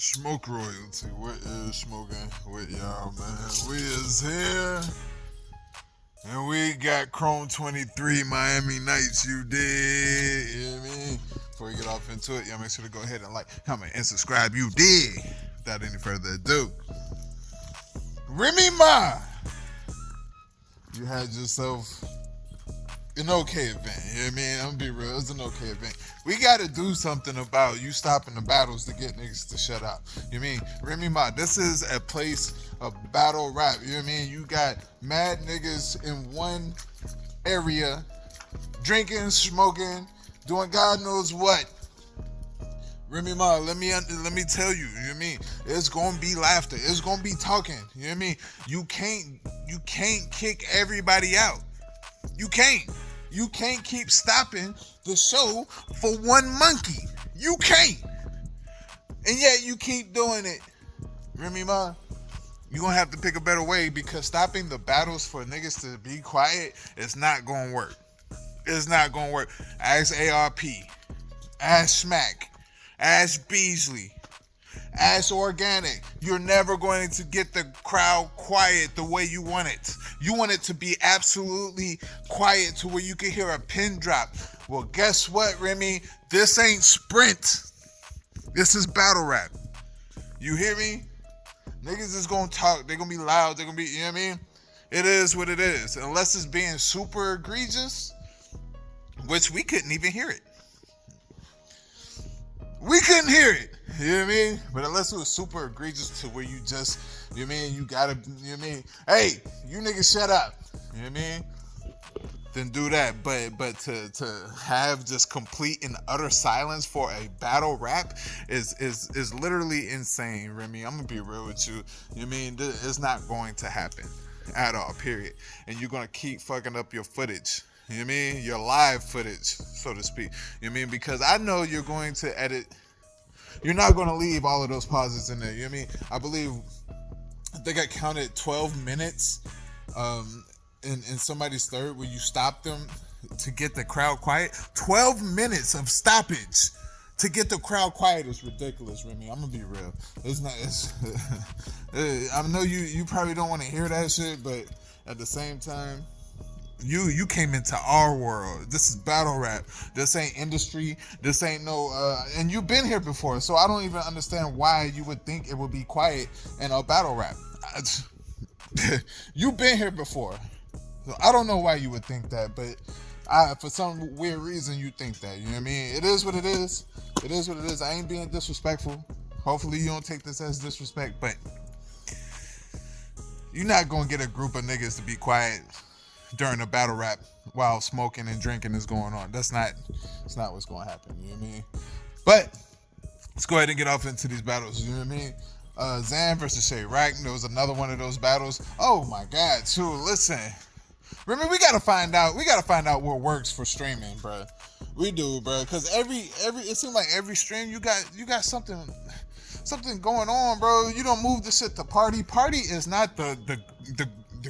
Smoke royalty. What is smoking with y'all, man? We is here. And we got Chrome23 Miami Nights, you dig? You know what I mean? Before we get off into it, y'all make sure to go ahead and like, comment, and subscribe, you dig? Without any further ado. Remy Ma! You had yourself an okay event. You know what I mean? I'm gonna be real. It's an okay event. We gotta do something about you stopping the battles to get niggas to shut up. You know what I mean? Remy Ma, this is a place of battle rap. You know what I mean? You got mad niggas in one area drinking, smoking, doing God knows what. Remy Ma, let me tell you, you know what I mean? It's gonna be laughter. It's gonna be talking. You know what I mean? You can't kick everybody out. You can't. You can't keep stopping the show for one monkey. You can't. And yet you keep doing it. Remy Ma, you're going to have to pick a better way because stopping the battles for niggas to be quiet is not going to work. It's not going to work. Ask ARP. Ask Smack. Ask Beasley. Ask Organic. You're never going to get the crowd quiet the way you want it. You want it to be absolutely quiet to where you can hear a pin drop. Well, guess what, Remy? This ain't Sprint. This is battle rap. You hear me? Niggas is gonna talk. They're gonna be loud. They're gonna be, you know what I mean? It is what it is. Unless it's being super egregious, which we couldn't even hear it. We couldn't hear it. You know what I mean? But unless it was super egregious to where you just, you know what I mean? You gotta, you know what I mean? Hey, you niggas shut up. You know what I mean? Then do that. But to have just complete and utter silence for a battle rap is literally insane, Remy. I'm gonna be real with you. You know what I mean? It's not going to happen at all, period. And you're gonna keep fucking up your footage. You know what I mean? Your live footage, so to speak. You know what I mean? Because I know you're going to edit. You're not going to leave all of those pauses in there. You know what I mean? I think I counted 12 minutes in somebody's third where you stopped them to get the crowd quiet. 12 minutes of stoppage to get the crowd quiet is ridiculous, Remy. I'm going to be real. It's not. I know you probably don't want to hear that shit, but at the same time, You came into our world. This is battle rap. This ain't industry. This ain't no and you've been here before, so I don't even understand why you would think it would be quiet in a battle rap. You've been here before. So I don't know why you would think that, but for some weird reason you think that. You know what I mean? It is what it is. It is what it is. I ain't being disrespectful. Hopefully you don't take this as disrespect, but you're not gonna get a group of niggas to be quiet during a battle rap while smoking and drinking is going on. That's not what's going to happen. You know what I mean? But let's go ahead and get off into these battles. You know what I mean? Zan versus Cheyraq. There was another one of those battles. Oh my God, too. Listen, remember we gotta find out what works for streaming, bro. We do, bro. Cause every it seems like every stream you got something going on, bro. You don't move the shit to Party. Party is not the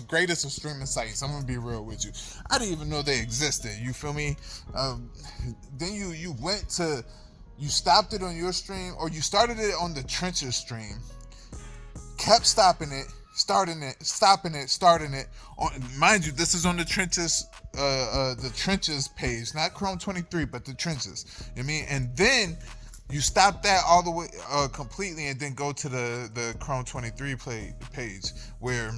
greatest of streaming sites. I'm gonna be real with you. I didn't even know they existed. You feel me? Then you stopped it on your stream, or you started it on the Trenches stream. Kept stopping it, starting it, stopping it, starting it. Mind you, this is on the Trenches page, not Chrome23, but the Trenches. You know what I mean? And then you stop that all the way completely, and then go to the Chrome23 page where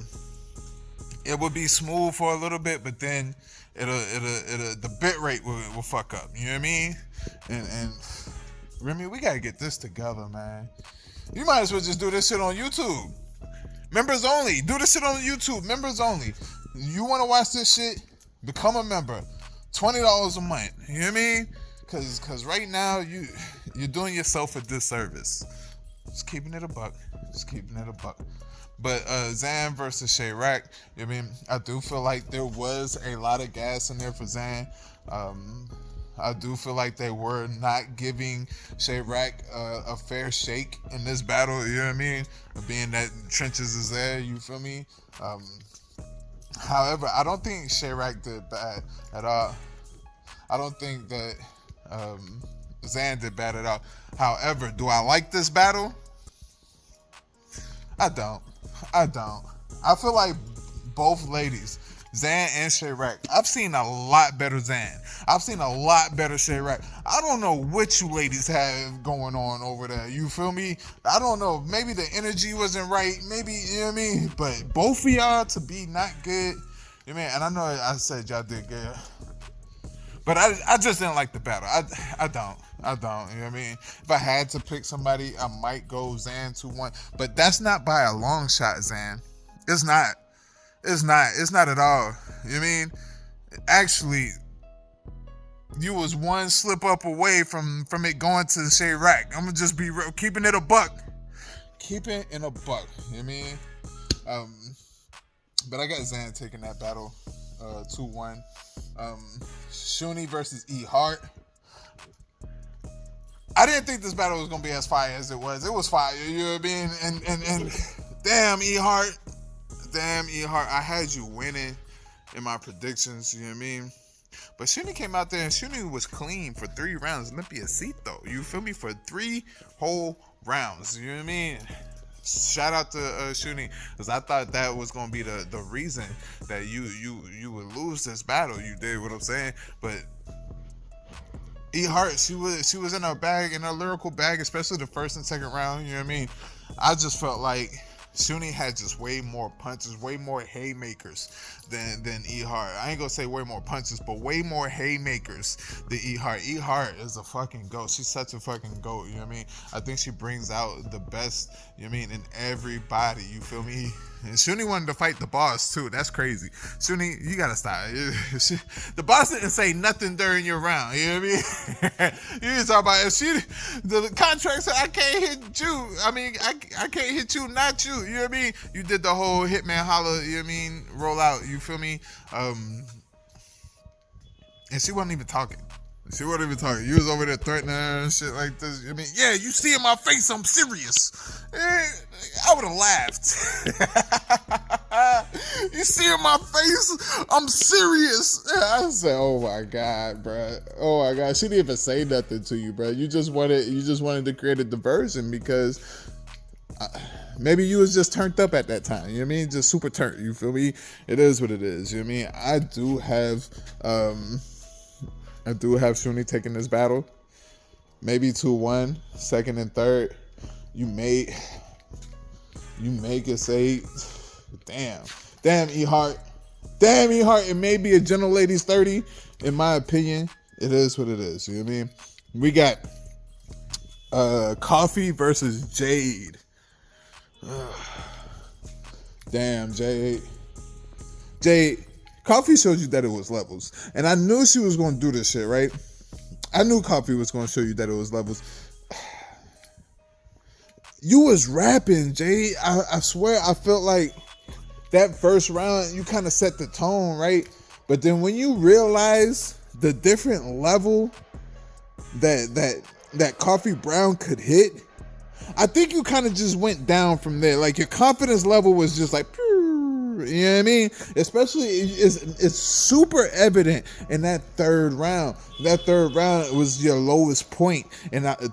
it will be smooth for a little bit, but then it'll the bit rate will fuck up. You know what I mean? And Remy, we gotta get this together, man. You might as well just do this shit on YouTube. Members only. Do this shit on YouTube. Members only. You want to watch this shit? Become a member. $20 a month. You know what I mean? Cause right now you're doing yourself a disservice. Just keeping it a buck. But Zan versus Cheyraq, I mean, I do feel like there was a lot of gas in there for Zan. I do feel like they were not giving Cheyraq a fair shake in this battle, you know what I mean? Being that Trenches is there, you feel me? However, I don't think Cheyraq did bad at all. I don't think that Zan did bad at all. However, do I like this battle? I don't. I don't. I feel like both ladies, Zan and Cheyraq, I've seen a lot better Zan. I've seen a lot better Cheyraq. I don't know what you ladies have going on over there. You feel me? I don't know. Maybe the energy wasn't right. Maybe, you know what I mean? But both of y'all to be not good, you know what I mean? And I know I said y'all did good. But I just didn't like the battle. I don't. You know what I mean? If I had to pick somebody, I might go Zan 2-1. But that's not by a long shot, Zan. It's not. It's not at all. You know what I mean? Actually, you was one slip up away from it going to Cheyraq. I'm going to just be real, keeping it a buck. Keeping it in a buck. You know what I mean? But I got Zan taking that battle 2-1. Shooney versus Hart. I didn't think this battle was going to be as fire as it was. It was fire, you know what I mean? And damn, Hart. Damn, Hart, I had you winning in my predictions, you know what I mean? But Shooney came out there and Shooney was clean for 3 rounds. Olympia seat though, you feel me? For 3 whole rounds, you know what I mean? Shout out to Shooney, because I thought that was going to be the reason that you would lose this battle. You did what I'm saying, but Hart, she was in her bag, in her lyrical bag, especially the first and second round, you know what I mean? I just felt like Shooney had just way more punches, way more haymakers than Hart. I ain't gonna say way more punches, but way more haymakers than Hart. Hart is a fucking GOAT. She's such a fucking GOAT, you know what I mean? I think she brings out the best, you know what I mean, in everybody, you feel me? And Shooney wanted to fight the boss too. That's crazy. Shooney, you gotta stop. The boss didn't say nothing during your round. You know what I mean? You just talk about if the contract said I can't hit you. I mean, I can't hit you, not you. You know what I mean? You did the whole Hitman holla. You know what I mean? Roll out. You feel me? And she wasn't even talking. She wasn't even talking. You was over there threatening her and shit like this. I mean, yeah, you see in my face, I'm serious. I would have laughed. You see in my face, I'm serious. I said, oh my God, bro. Oh my God. She didn't even say nothing to you, bro. You just wanted to create a diversion because maybe you was just turned up at that time. You know what I mean? Just super turned. You feel me? It is what it is. You know what I mean? I do Shooney taking this battle. Maybe 2-1, second and third. You may get saved. Damn, Hart. Damn, Hart. It may be a gentle lady's 30. In my opinion, it is what it is. You know what I mean? We got Coffee versus Jade. Damn, Jade. Coffee showed you that it was levels. And I knew she was going to do this shit, right? I knew Coffee was going to show you that it was levels. You was rapping, Jade. I swear, I felt like that first round, you kind of set the tone, right? But then when you realize the different level that Coffee Brown could hit, I think you kind of just went down from there. Like your confidence level was just like, you know what I mean? Especially, it's super evident in that third round. That third round was your lowest point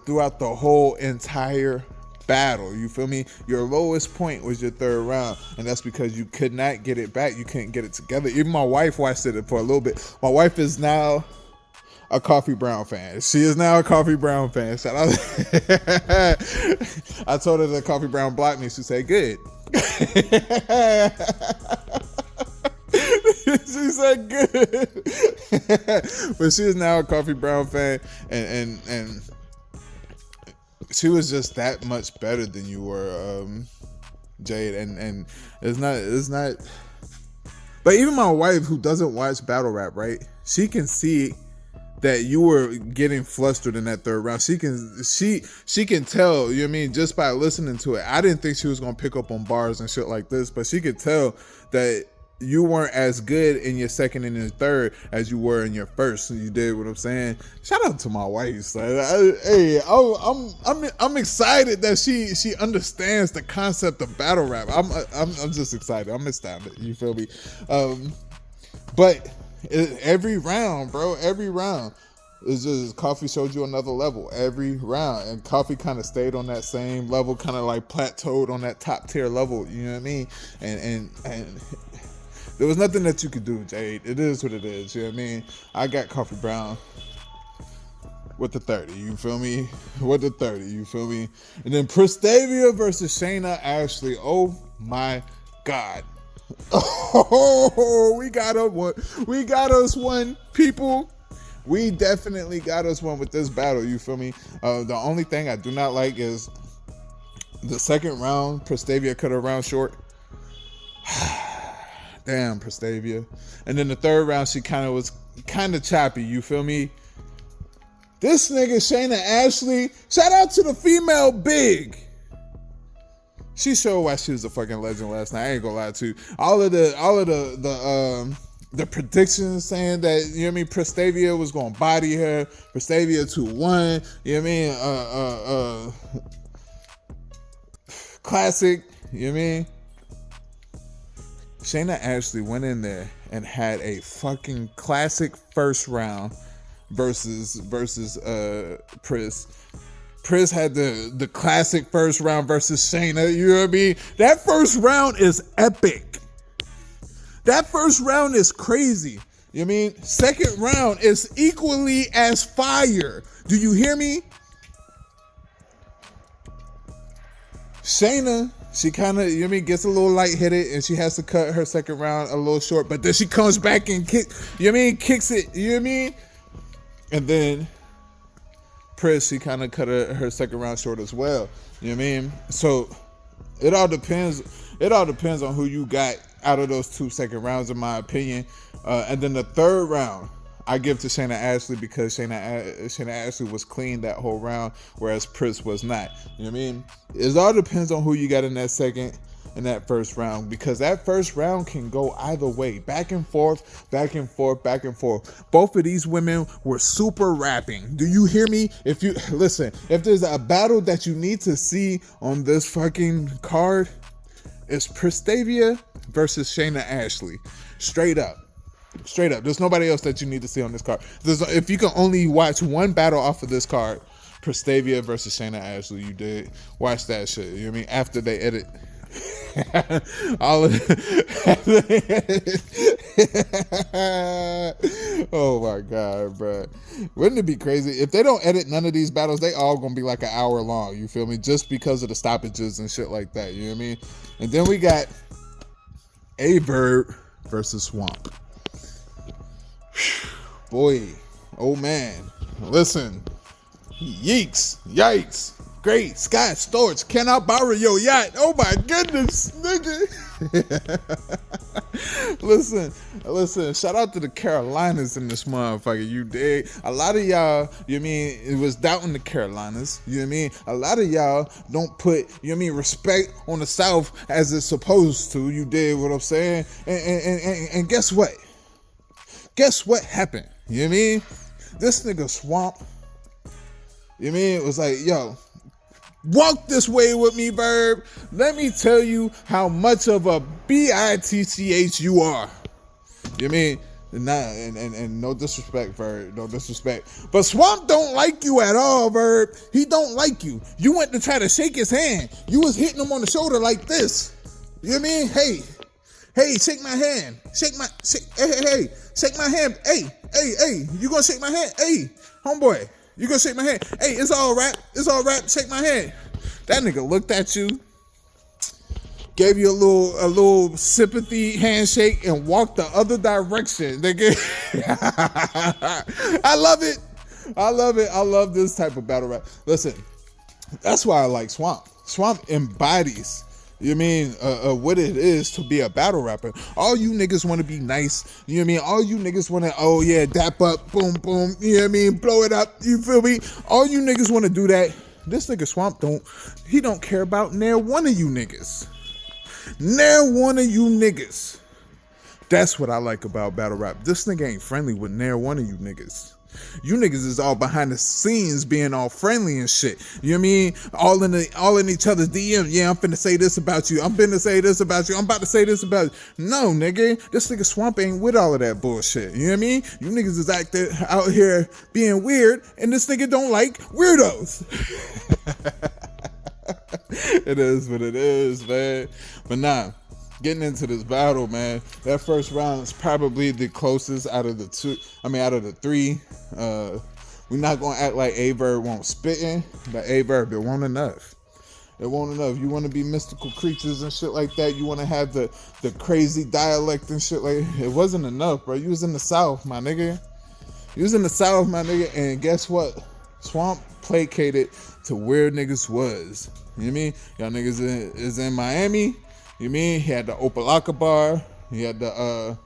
throughout the whole entire battle. You feel me? Your lowest point was your third round, and that's because you could not get it back. You couldn't get it together. Even my wife watched it for a little bit. My wife is now a Coffee Brown fan. She is now a Coffee Brown fan. Shout out. I told her that Coffee Brown blocked me. She said, good. She said good. But she is now a Coffee Brown fan, and she was just that much better than you were, Jade, and it's not. But even my wife, who doesn't watch battle rap, right? She can see that you were getting flustered in that third round. She can tell, you know what I mean, just by listening to it. I didn't think she was gonna pick up on bars and shit like this, but she could tell that you weren't as good in your second and your third as you were in your first. So you did what I'm saying. Shout out to my wife. I'm excited that she understands the concept of battle rap. I'm just excited. I'm astounded. You feel me? But every round, bro, every round, It's just Coffee showed you another level every round, and Coffee kind of stayed on that same level, kind of like plateaued on that top tier level. You know what I mean? And there was nothing that you could do, Jade. It is what it is. You know what I mean? I got Coffee Brown with the 30. You feel me? With the 30. You feel me? And then Pristavia versus Chayna Ashley. Oh my God. Oh, we got one. We got us one, people. We definitely got us one with this battle, you feel me? The only thing I do not like is the second round, Pristavia cut her round short. Damn, Pristavia. And then the third round, she was kind of choppy, you feel me? This nigga, Chayna Ashley, shout out to the female big. She showed why she was a fucking legend last night. I ain't gonna lie to you. All of the predictions saying that, you know what I mean, Pristavia was gonna body her, Pristavia 2-1, you know what I mean, classic, you know what I mean. Chayna Ashley went in there and had a fucking classic first round versus Pris. Pris had the classic first round versus Chayna, you know what I mean? That first round is epic. That first round is crazy. You know what I mean? Second round is equally as fire. Do you hear me? Chayna, she kind of, you know what I mean, gets a little lightheaded and she has to cut her second round a little short, but then she comes back and you know what I mean, kicks it, you know what I mean? And then Pris, she kind of cut her second round short as well. You know what I mean? So it all depends on who you got out of those 2 second rounds, in my opinion. And then the third round, I give to Chayna Ashley because Chayna Ashley was clean that whole round, whereas Pris was not. You know what I mean? It all depends on who you got in that second and that first round, because that first round can go either way. Back and forth, back and forth, back and forth. Both of these women were super rapping. Do you hear me? If there's a battle that you need to see on this fucking card, it's Pristavia versus Chayna Ashley. Straight up. There's nobody else that you need to see on this card. If you can only watch one battle off of this card, Pristavia versus Chayna Ashley, you did. Watch that shit. You know what I mean? After they edit all of oh my God, bro. Wouldn't it be crazy? If they don't edit none of these battles, they all gonna be like an hour long, you feel me? Just because of the stoppages and shit like that, you know what I mean? And then we got Verb versus Swamp. Boy, oh man, listen, yeeks, yikes. Great Scott Storch, can I borrow your yacht? Oh my goodness, nigga. Listen, shout out to the Carolinas in this motherfucker, you dig? A lot of y'all, you know what I mean, it was doubting the Carolinas, you know what I mean? A lot of y'all don't put, you know what I mean, respect on the South as it's supposed to, you dig what I'm saying? And guess what? Guess what happened? You know what I mean? This nigga Swamp, you know what I mean, it was like, yo, walk this way with me, Verb. Let me tell you how much of a bitch you are. You know what I mean? And no disrespect, Verb. No disrespect. But Swamp don't like you at all, Verb. He don't like you. You went to try to shake his hand. You was hitting him on the shoulder like this. You know what I mean? Hey, shake my hand. Shake my hand. Hey, you gonna shake my hand? Hey, homeboy. You gonna shake my hand? Hey, it's all right. Shake my hand. That nigga looked at you, gave you a little sympathy handshake, and walked the other direction. Nigga, I love it. I love this type of battle rap. Listen, that's why I like Swamp. Swamp embodies, you know what I mean, what it is to be a battle rapper. All you niggas want to be nice, you know what I mean? All you niggas want to, oh yeah, dap up, boom, boom, you know what I mean? Blow it up, you feel me? All you niggas want to do that. This nigga Swamp don't care about near one of you niggas. Near one of you niggas. That's what I like about battle rap. This nigga ain't friendly with near one of you niggas. You niggas is all behind the scenes being all friendly and shit. You know what I mean? All in each other's DM. Yeah, I'm finna say this about you. I'm finna say this about you. I'm about to say this about you. No, nigga. This nigga Swamp ain't with all of that bullshit. You know what I mean? You niggas is out here being weird, and this nigga don't like weirdos. It is what it is, man. But nah. Getting into this battle, man, that first round is probably the closest out of the three. We're not gonna act like Verb won't spitting, but Verb, it won't enough. It won't enough. You want to be mystical creatures and shit like that. You want to have the crazy dialect and shit like. It wasn't enough, bro. You was in the South, my nigga. You was in the South, my nigga, and guess what? Swamp placated to where niggas was. You know what I mean? Y'all niggas is in Miami. You mean he had the Opalaka bar, he had the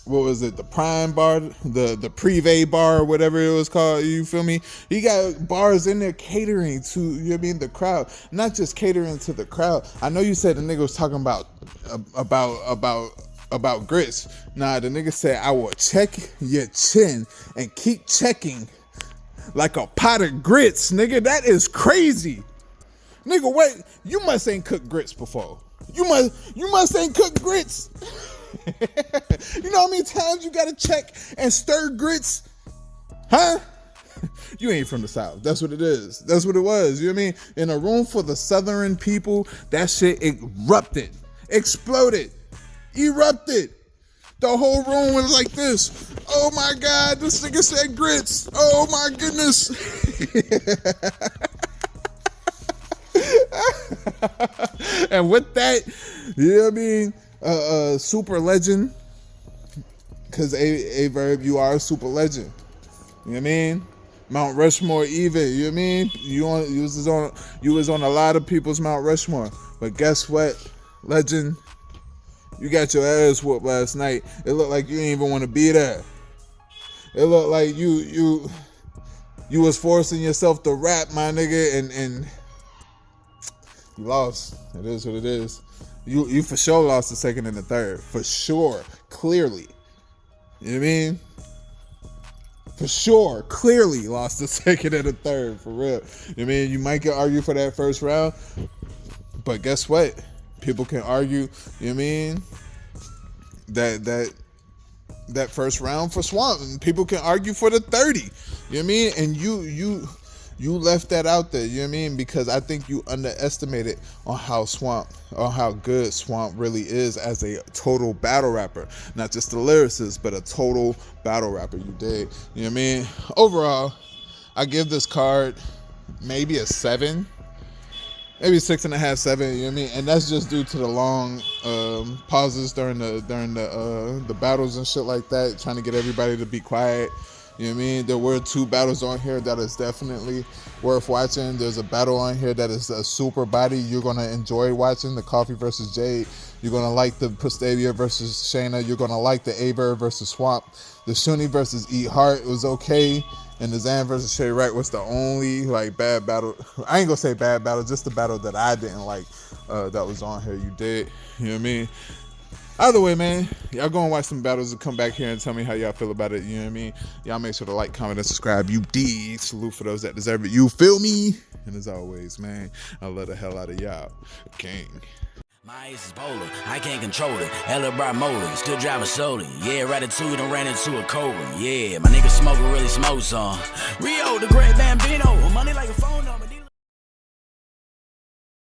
what was it, the Prime bar, the Prive bar, whatever it was called, you feel me? He got bars in there catering to, you know what I mean, the crowd, not just catering to the crowd. I know you said the nigga was talking about grits. Nah, the nigga said, I will check your chin and keep checking like a pot of grits, nigga. That is crazy. Nigga, wait, you must ain't cooked grits before. You must ain't cooked grits. You know how many times you gotta check and stir grits? Huh? You ain't from the South. That's what it is. That's what it was. You know what I mean? In a room full of Southern people, that shit erupted, exploded, erupted. The whole room was like this. Oh my God, this nigga said grits. Oh my goodness. And with that, you know what I mean? Super legend. Because Verb, you are a super legend. You know what I mean? Mount Rushmore even, you know what I mean? You was on a lot of people's Mount Rushmore. But guess what? Legend, you got your ass whooped last night. It looked like you didn't even want to be there. It looked like you was forcing yourself to rap, my nigga, and you lost. It is what it is. You for sure lost the second and the third. For sure. Clearly. You know what I mean? For sure. Clearly lost the second and the third. For real. You know what I mean? You might get argued for that first round. But guess what? People can argue, you know what I mean? That first round for Swamp. And people can argue for the 30. You know what I mean? And you left that out there, you know what I mean? Because I think you underestimated on how good Swamp really is as a total battle rapper. Not just the lyricist, but a total battle rapper. You did. You know what I mean? Overall, I give this card maybe a 7. Maybe 6.5, 7, you know what I mean? And that's just due to the long pauses during the battles and shit like that, trying to get everybody to be quiet. You know what I mean? There were 2 battles on here that is definitely worth watching. There's a battle on here that is a super body you're going to enjoy watching, the Coffee versus Jade. You're going to like the Pristavia versus Chayna. You're going to like the Verb versus Swamp. The Shooney versus Hart was okay. And the Zan versus Cheyraq was the only bad battle. I ain't going to say bad battle, just the battle that I didn't like that was on here. You did. You know what I mean? Either way, man, y'all go and watch some battles and come back here and tell me how y'all feel about it. You know what I mean? Y'all make sure to like, comment, and subscribe. You did. Salute for those that deserve it. You feel me? And as always, man, I love the hell out of y'all. King. My ace is bowling, I can't control it. Hella bright motor, still driving slowly. Yeah, Ratatouille done ran into a cobra. Yeah, my nigga smoker really smokes on. Rio, the great Bambino, money like a phone.